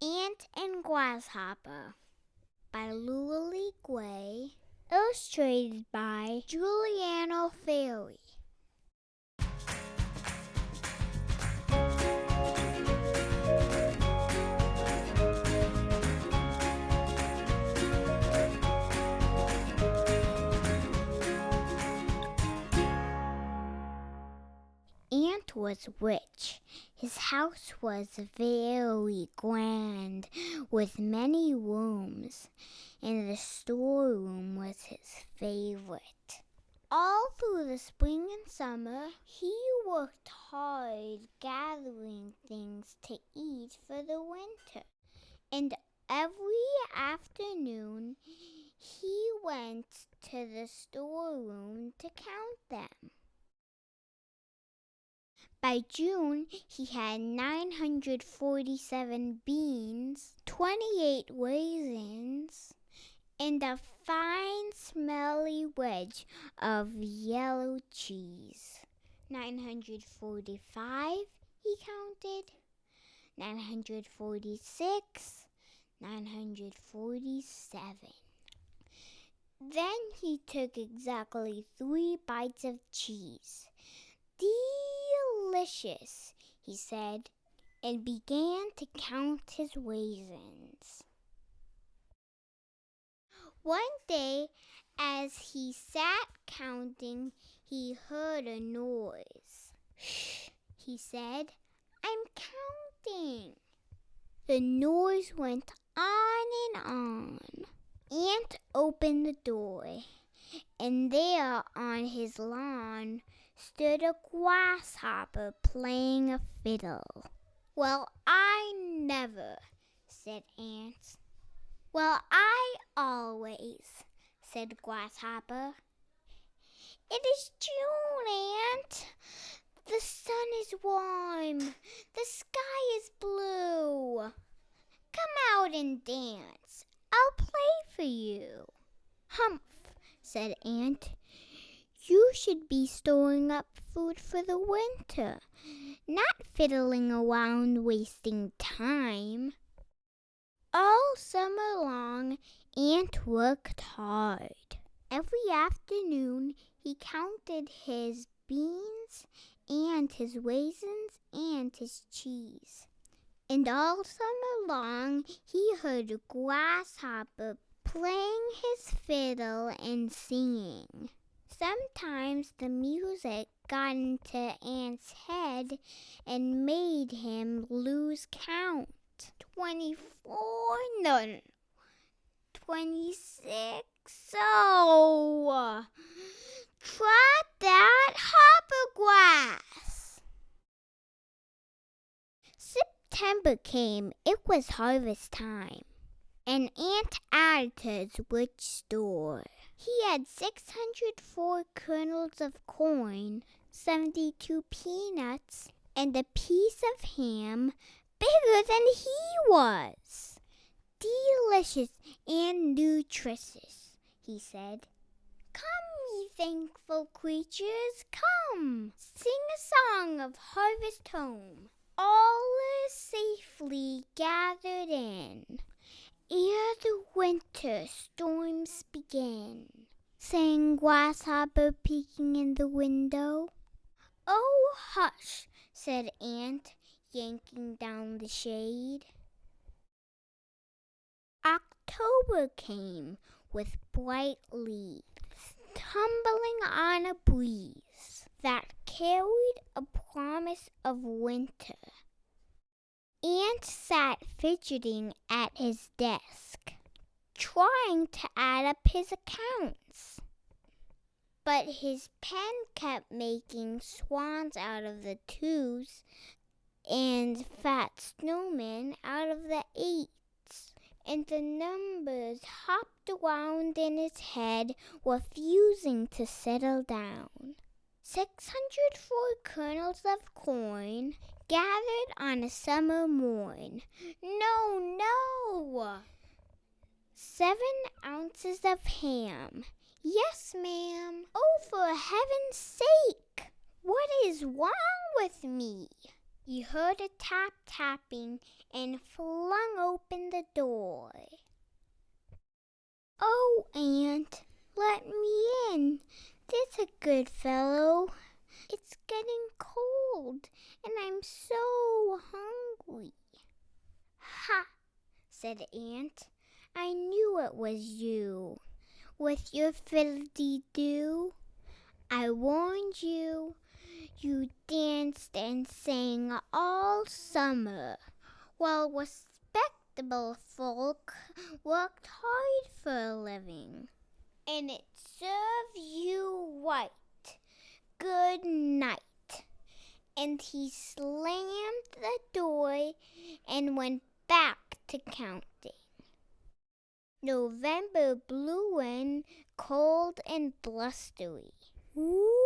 Ant and Grasshopper by Luli Gray, illustrated by Juliana Ferry. Ant was rich. His house was very grand, with many rooms, and the storeroom was his favorite. All through the spring and summer, he worked hard gathering things to eat for the winter. And every afternoon, he went to the storeroom to count them. By June, he had 947 beans, 28 raisins, and a fine smelly wedge of yellow cheese. 945, he counted. 946, 947. Then he took exactly 3 bites of cheese. Delicious, he said, and began to count his raisins. One day, as he sat counting, he heard a noise. "Shh," he said, "I'm counting." The noise went on and on. Ant opened the door, and there on his lawn stood a grasshopper playing a fiddle. "Well, I never," said Ant. "Well, I always," said Grasshopper. "It is June, Ant. The sun is warm. The sky is blue. Come out and dance. I'll play for you." "Humph," said Ant. "You should be storing up food for the winter, not fiddling around wasting time." All summer long, Ant worked hard. Every afternoon, he counted his beans and his raisins and his cheese. And all summer long, he heard a grasshopper playing his fiddle and singing. Sometimes the music got into Ant's head and made him lose count. 24, no, 26, oh, try that hoppergrass. September came. It was harvest time, and Ant added to his rich store. He had 604 kernels of corn, 72 peanuts, and a piece of ham bigger than he was. "Delicious and nutritious," he said. "Come, ye thankful creatures, come, sing a song of harvest home. All is safely gathered in, ere the winter storms begin," sang Grasshopper peeking in the window. "Oh, hush," said Ant, yanking down the shade. October came with bright leaves, tumbling on a breeze that carried a promise of winter. Ant sat fidgeting at his desk, trying to add up his accounts. But his pen kept making swans out of the 2s and fat snowmen out of the 8s, and the numbers hopped around in his head, refusing to settle down. 604 kernels of corn gathered on a summer morn. No. 7 ounces of ham. Yes, ma'am. Oh, for heaven's sake, what is wrong with me? He heard a tap-tapping and flung open the door. "Oh, Aunt, let me in. There's a good fellow. It's getting cold, and I'm so hungry." "Ha!" said Aunt. "I knew it was you, with your fiddly-doo. I warned you. You danced and sang all summer, while respectable folk worked hard for a living. And it served you right. Good night." And he slammed the door and went back to counting. November blew in, cold and blustery. "Woo!"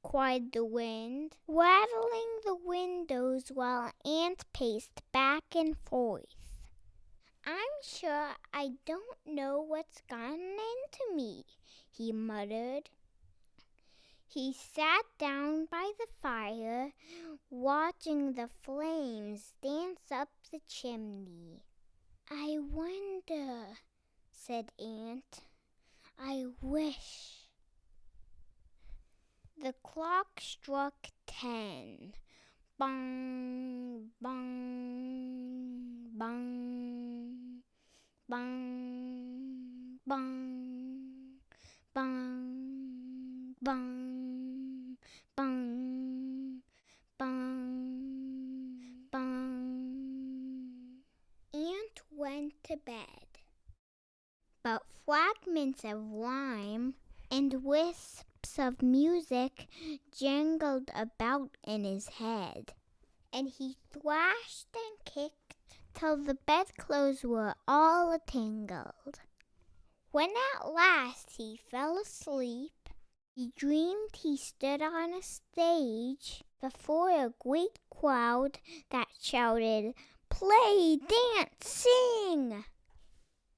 cried the wind, rattling the windows while Aunt paced back and forth. "I'm sure I don't know what's gotten into me," he muttered. He sat down by the fire, watching the flames dance up the chimney. "I wonder," said Aunt. "I wish." The clock struck 10. Bong, bong, bong, bong, bong, bong, bong, bong, bong, bong. Aunt went to bed, but fragments of rhyme and wisps of music jangled about in his head, and he thrashed and kicked till the bedclothes were all a-tangled. When at last he fell asleep, he dreamed he stood on a stage before a great crowd that shouted, "Play, dance, sing!"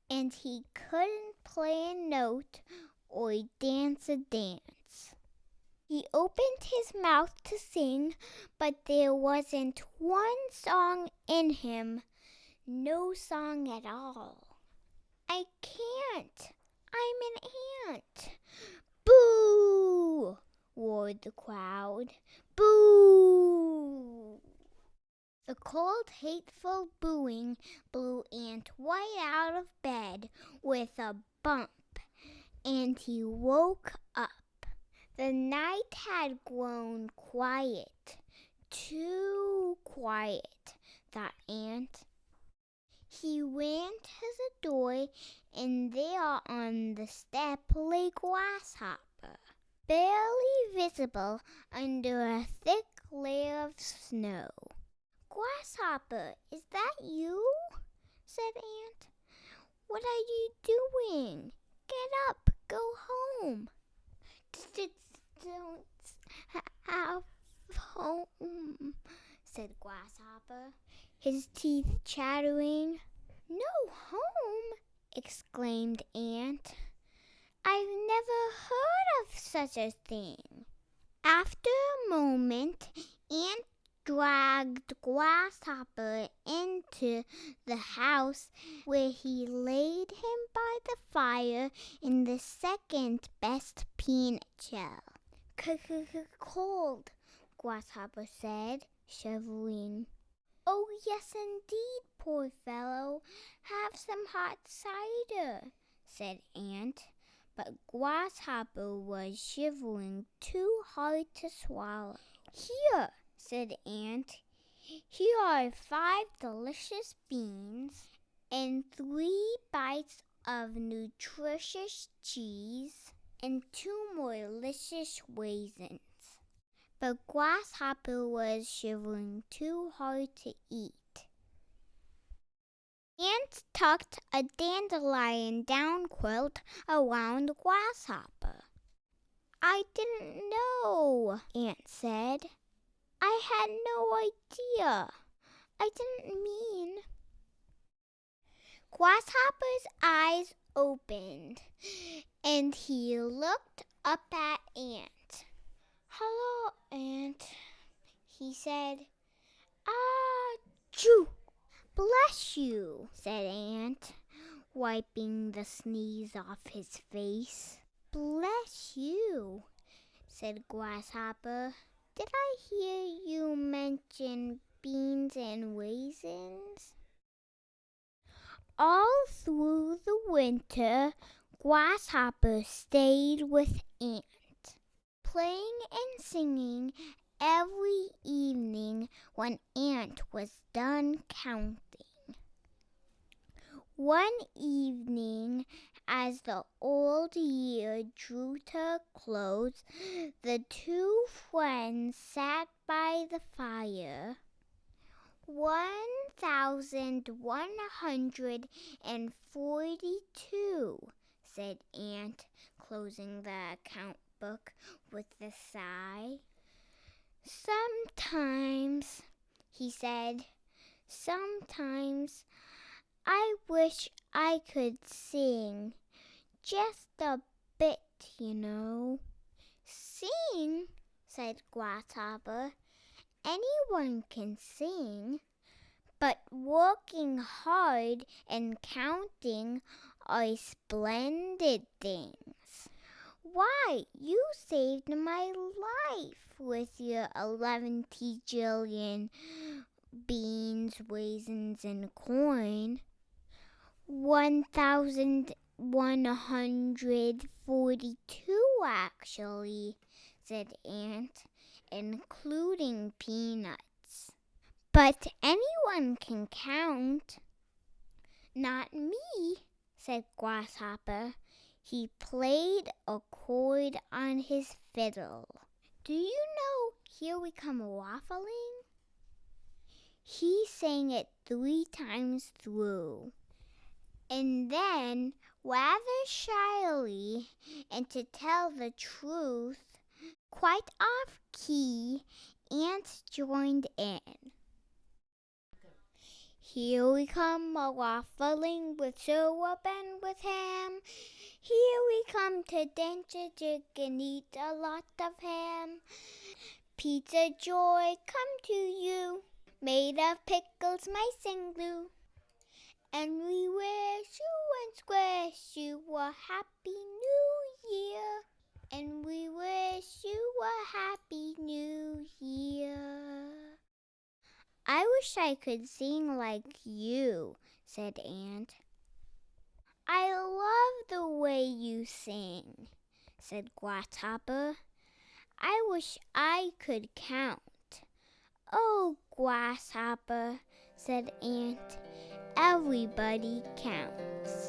And he couldn't play a note or dance a dance. He opened his mouth to sing, but there wasn't one song in him, no song at all. "I can't. I'm an ant." "Boo!" roared the crowd. "Boo!" The cold, hateful booing blew Aunt right out of bed with a bump, and he woke up. The night had grown quiet, too quiet, thought Aunt. He ran to the door, and there on the step lay Grasshopper, barely visible under a thick layer of snow. "Grasshopper, is that you?" said Aunt. "What are you doing? Get up, go home." "Don't have home," said Grasshopper, his teeth chattering. "No home?" exclaimed Aunt. "I've never heard of such a thing." After a moment, Aunt dragged Grasshopper into the house, where he laid him by the fire in the second best peanut shell. "Cold," Grasshopper said, shivering. "Oh, yes, indeed, poor fellow. Have some hot cider," said Aunt. But Grasshopper was shivering too hard to swallow. "Here," said Aunt. "Here are 5 delicious beans and 3 bites of nutritious cheese and 2 more delicious raisins." But Grasshopper was shivering too hard to eat. Aunt tucked a dandelion down quilt around Grasshopper. "I didn't know," Aunt said. "I had no idea. I didn't mean." Grasshopper's eyes opened, and he looked up at Aunt. "Hello, Aunt," He said, "Achoo!" "Bless you," said Ant, wiping the sneeze off his face. "Bless you," said Grasshopper. "Did I hear you mention beans and raisins?" All through the winter, Grasshopper stayed with Ant, playing and singing every evening when Ant was done counting. One evening, as the old year drew to a close, the two friends sat by the fire. 1,142, said Ant, closing the account book with a sigh. "Sometimes," he said, "sometimes I wish I could sing, just a bit, you know." "Sing?" said Grasshopper. "Anyone can sing, but working hard and counting are splendid things. Why, you saved my life with your 11 trillion beans, raisins, and corn." 1,142 actually, said Ant, including peanuts. "But anyone can count." "Not me," said Grasshopper. He played a chord on his fiddle. "Do you know 'Here We Come Waffling'?" He sang it 3 times through. And then, rather shyly, and to tell the truth, quite off key, Ant joined in. "Here we come a-waffling with syrup and with ham. Here we come to dance a jig and eat a lot of ham. Pizza joy come to you, made of pickles, mice, and glue. And we wish you and squish you a happy new year. And we wish you a happy new year." "I wish I could sing like you," said Ant. "I love the way you sing," said Grasshopper. "I wish I could count." "Oh, Grasshopper," said Ant, "everybody counts."